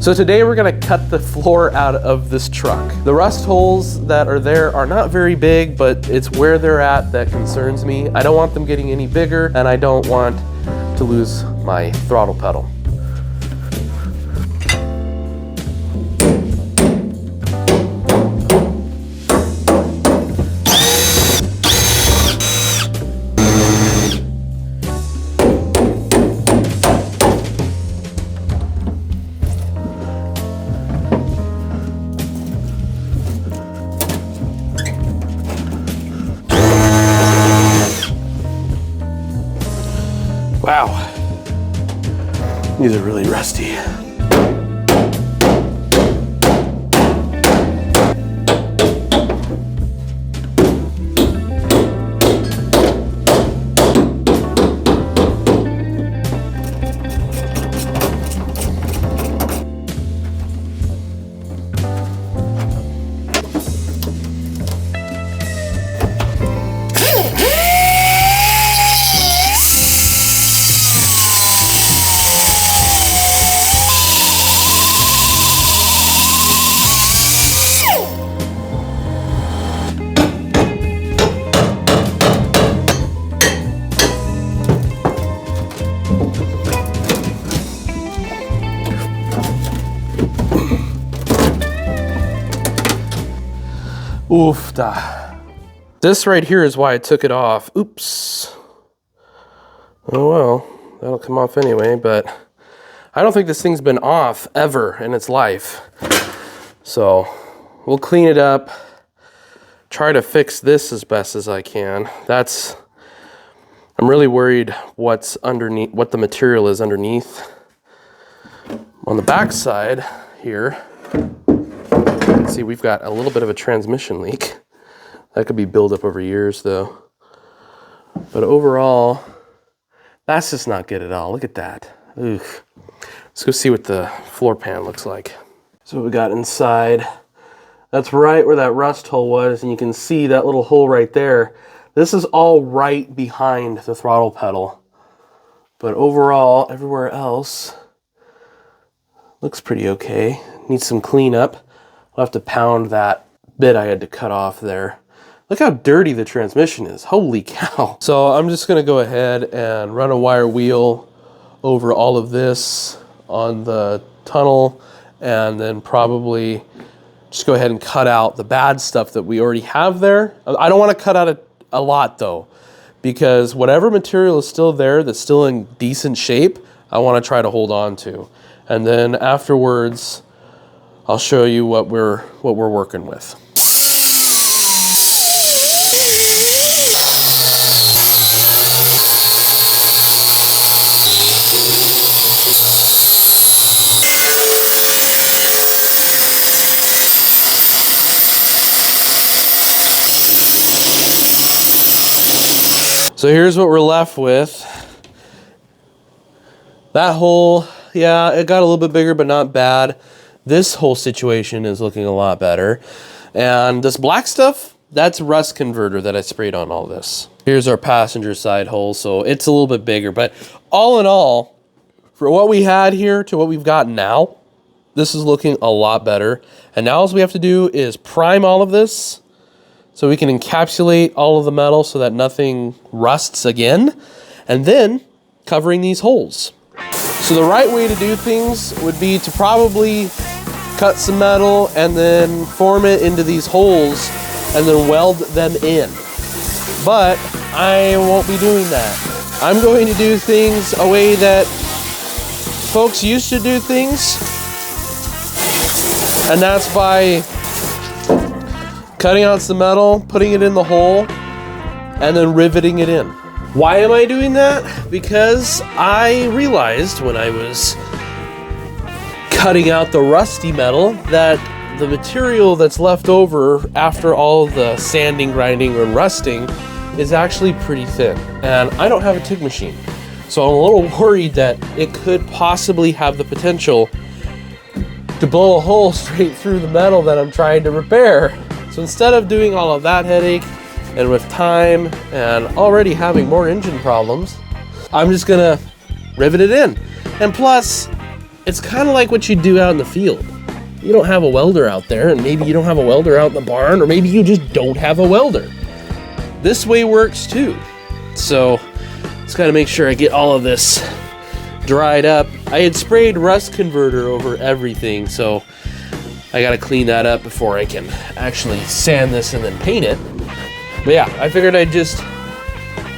So today we're gonna cut the floor out of this truck. The rust holes that are there are not very big, but it's where they're at that concerns me. I don't want them getting any bigger, and I don't want to lose my throttle pedal. Wow, these are really rusty. Oof da. This right here is why I took it off. Oops. Oh well, that'll come off anyway, but I don't think this thing's been off ever in its life. So we'll clean it up, try to fix this as best as I can. I'm really worried what's underneath, what the material is underneath. On the back side here, see, we've got a little bit of a transmission leak. That could be built up over years though. But overall, that's just not good at all. Look at that. Oof. Let's go see what the floor pan looks like. So what we got inside, that's right where that rust hole was, and you can see that little hole right there. This is all right behind the throttle pedal. But overall, everywhere else looks pretty okay. Needs some cleanup. I'll have to pound that bit I had to cut off there. Look how dirty the transmission is. Holy cow. So I'm just gonna go ahead and run a wire wheel over all of this on the tunnel, and then probably just go ahead and cut out the bad stuff that we already have there. I don't want to cut out a lot though, because whatever material is still there that's still in decent shape, I want to try to hold on to. And then afterwards, I'll show you what we're working with. So here's what we're left with. That hole, yeah, it got a little bit bigger, but not bad. This whole situation is looking a lot better. And this black stuff, that's rust converter that I sprayed on all this. Here's our passenger side hole, so it's a little bit bigger. But all in all, for what we had here to what we've got now, this is looking a lot better. And now all we have to do is prime all of this so we can encapsulate all of the metal so that nothing rusts again. And then covering these holes. So the right way to do things would be to probably cut some metal and then form it into these holes and then weld them in. But I won't be doing that. I'm going to do things a way that folks used to do things, and that's by cutting out some metal, putting it in the hole, and then riveting it in. Why am I doing that? Because I realized when I was cutting out the rusty metal that the material that's left over after all the sanding, grinding, and rusting is actually pretty thin. And I don't have a TIG machine. So I'm a little worried that it could possibly have the potential to blow a hole straight through the metal that I'm trying to repair. So instead of doing all of that headache, and with time and already having more engine problems, I'm just gonna rivet it in. And plus, it's kind of like what you do out in the field. You don't have a welder out there, and maybe you don't have a welder out in the barn, or maybe you just don't have a welder. This way works too. So just gotta make sure I get all of this dried up. I had sprayed rust converter over everything, so I gotta clean that up before I can actually sand this and then paint it. But yeah, I figured I'd just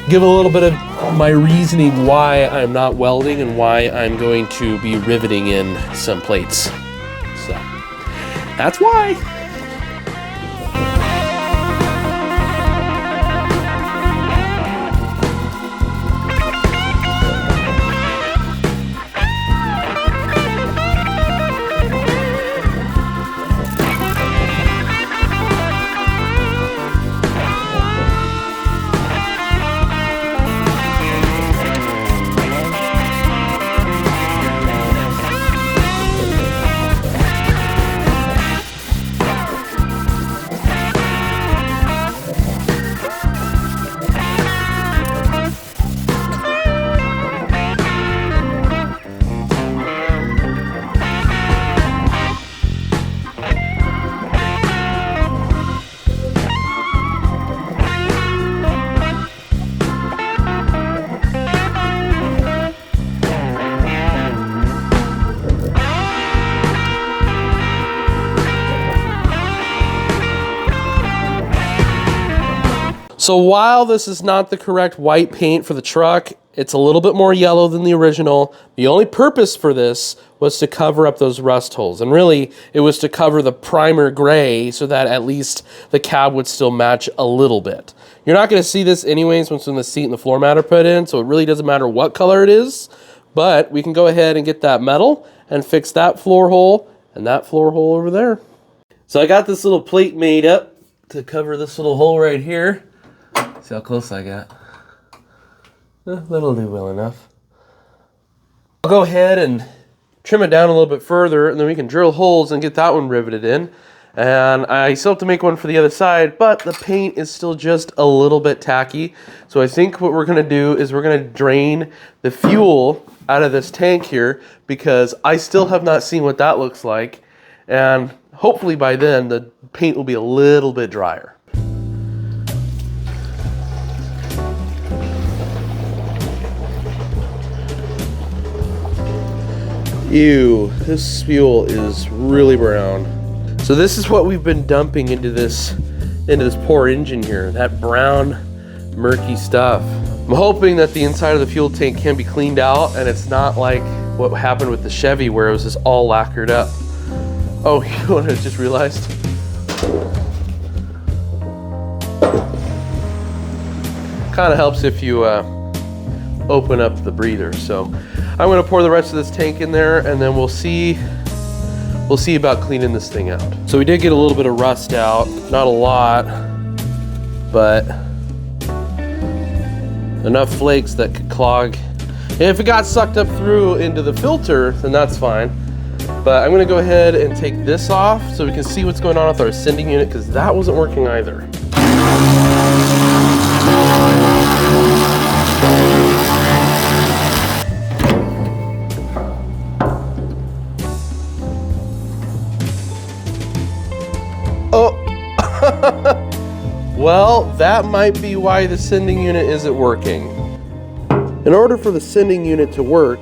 give a little bit of my reasoning why I'm not welding and why I'm going to be riveting in some plates. So that's why. So while this is not the correct white paint for the truck, it's a little bit more yellow than the original. The only purpose for this was to cover up those rust holes. And really, it was to cover the primer gray so that at least the cab would still match a little bit. You're not gonna see this anyways once the seat and the floor mat are put in, so it really doesn't matter what color it is, but we can go ahead and get that metal and fix that floor hole and that floor hole over there. So I got this little plate made up to cover this little hole right here. See how close I got? That'll do well enough. I'll go ahead and trim it down a little bit further, and then we can drill holes and get that one riveted in. And I still have to make one for the other side, but the paint is still just a little bit tacky. So I think what we're gonna do is we're gonna drain the fuel out of this tank here, because I still have not seen what that looks like. And hopefully by then the paint will be a little bit drier. Ew, this fuel is really brown. So this is what we've been dumping into this poor engine here, that brown, murky stuff. I'm hoping that the inside of the fuel tank can be cleaned out and it's not like what happened with the Chevy where it was just all lacquered up. Oh, you know what I just realized? Kind of helps if you open up the breather. So I'm gonna pour the rest of this tank in there, and then we'll see about cleaning this thing out. So we did get a little bit of rust out, not a lot, but enough flakes that could clog. And if it got sucked up through into the filter, then that's fine. But I'm gonna go ahead and take this off so we can see what's going on with our sending unit, because that wasn't working either. Well, that might be why the sending unit isn't working. In order for the sending unit to work,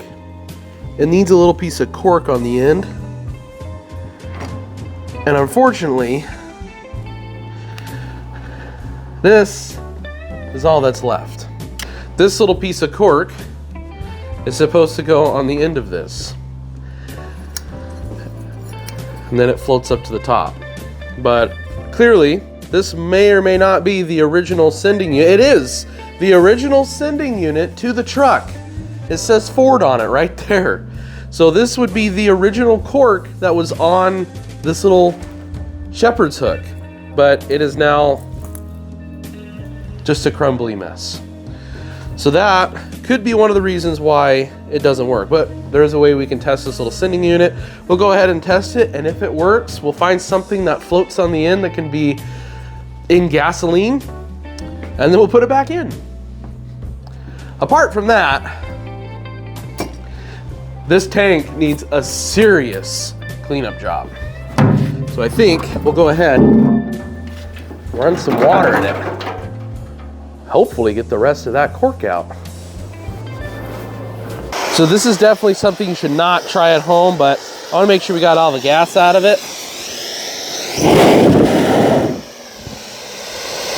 it needs a little piece of cork on the end. And unfortunately, this is all that's left. This little piece of cork is supposed to go on the end of this. And then it floats up to the top. But clearly, this may or may not be the original sending unit. It is the original sending unit to the truck. It says Ford on it right there. So this would be the original cork that was on this little shepherd's hook, but it is now just a crumbly mess. So that could be one of the reasons why it doesn't work, but there's a way we can test this little sending unit. We'll go ahead and test it, and if it works, we'll find something that floats on the end that can be in gasoline, and then we'll put it back in. Apart from that, This tank needs a serious cleanup job. So I think we'll go ahead, run some water in it. Hopefully get the rest of that cork out. So this is definitely something you should not try at home, but I want to make sure we got all the gas out of it.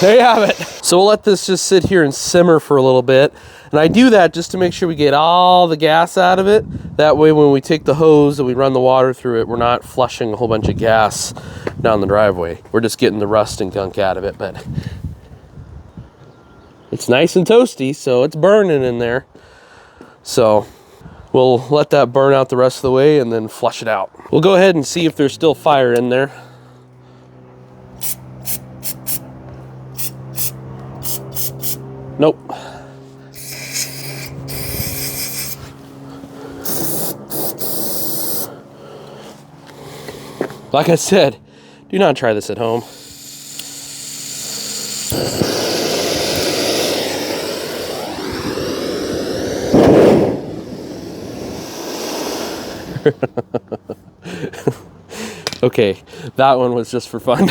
There you have it. So we'll let this just sit here and simmer for a little bit. And I do that just to make sure we get all the gas out of it. That way when we take the hose and we run the water through it, we're not flushing a whole bunch of gas down the driveway. We're just getting the rust and gunk out of it, but it's nice and toasty, so it's burning in there. So we'll let that burn out the rest of the way and then flush it out. We'll go ahead and see if there's still fire in there. Nope. Like I said, do not try this at home. Okay, that one was just for fun.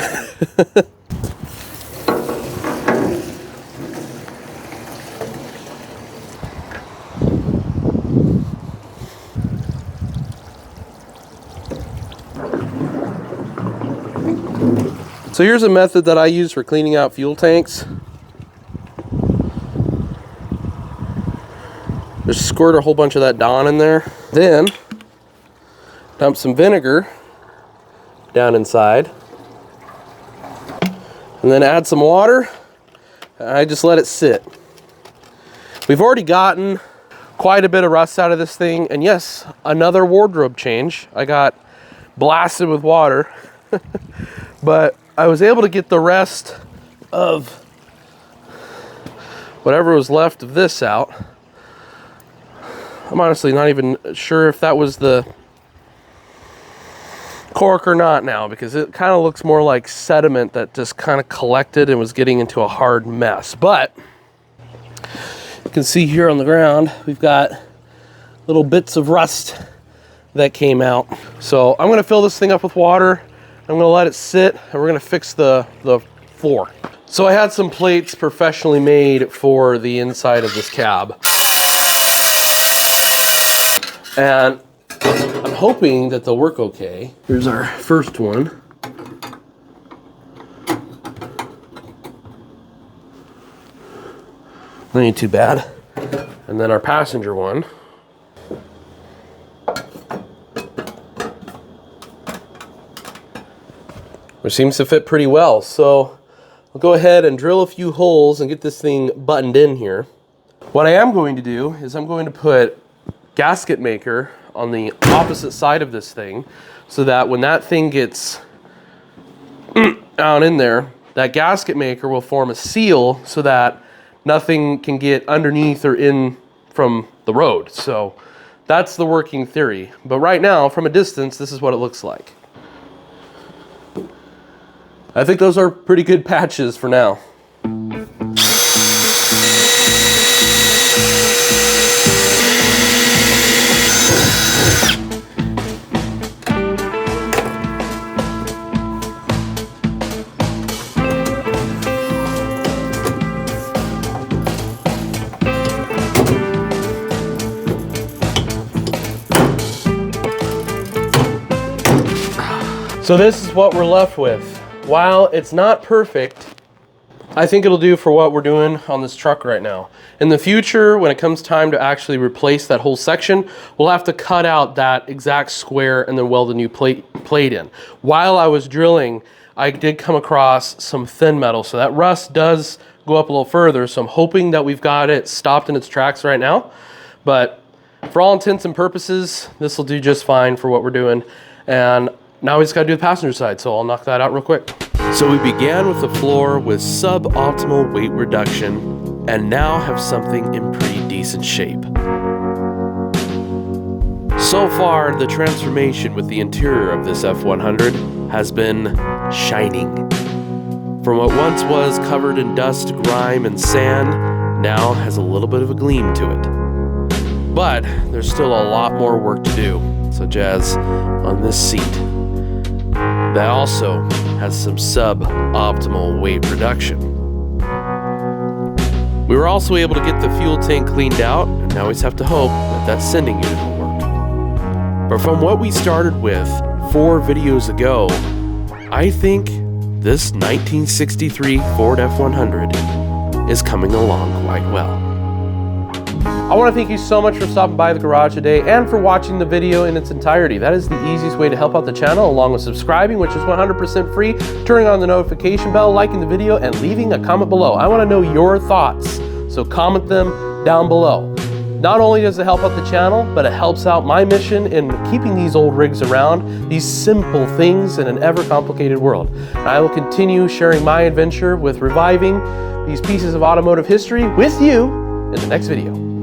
So here's a method that I use for cleaning out fuel tanks. Just squirt a whole bunch of that Dawn in there. Then dump some vinegar down inside. And then add some water. And I just let it sit. We've already gotten quite a bit of rust out of this thing. And yes, another wardrobe change. I got blasted with water. But I was able to get the rest of whatever was left of this out. I'm honestly not even sure if that was the cork or not now, because it kind of looks more like sediment that just kind of collected and was getting into a hard mess. But you can see here on the ground, we've got little bits of rust that came out. So I'm going to fill this thing up with water. I'm going to let it sit, and we're going to fix the floor. So I had some plates professionally made for the inside of this cab. And I'm hoping that they'll work okay. Here's our first one. Not ain't too bad. And then our passenger one. Which seems to fit pretty well. So I'll go ahead and drill a few holes and get this thing buttoned in here. What I am going to do is I'm going to put gasket maker on the opposite side of this thing so that when that thing gets down in there, that gasket maker will form a seal so that nothing can get underneath or in from the road. So that's the working theory. But right now, from a distance, this is what it looks like. I think those are pretty good patches for now. So this is what we're left with. While it's not perfect, I think it'll do for what we're doing on this truck right now. In the future, when it comes time to actually replace that whole section, we'll have to cut out that exact square and then weld a new plate in. While I was drilling, I did come across some thin metal, so that rust does go up a little further, so I'm hoping that we've got it stopped in its tracks right now. But for all intents and purposes, this will do just fine for what we're doing. And now we just gotta do the passenger side, so I'll knock that out real quick. So we began with the floor with suboptimal weight reduction and now have something in pretty decent shape. So far, the transformation with the interior of this F100 has been shining. From what once was covered in dust, grime, and sand, now has a little bit of a gleam to it. But there's still a lot more work to do, such as on this seat. That also has some sub-optimal weight reduction. We were also able to get the fuel tank cleaned out, and now we just have to hope that that sending unit will work. But from what we started with 4 videos ago, I think this 1963 Ford F100 is coming along quite well. I want to thank you so much for stopping by the garage today and for watching the video in its entirety. That is the easiest way to help out the channel, along with subscribing, which is 100% free, turning on the notification bell, liking the video, and leaving a comment below. I want to know your thoughts, so comment them down below. Not only does it help out the channel, but it helps out my mission in keeping these old rigs around, these simple things in an ever-complicated world. I will continue sharing my adventure with reviving these pieces of automotive history with you in the next video.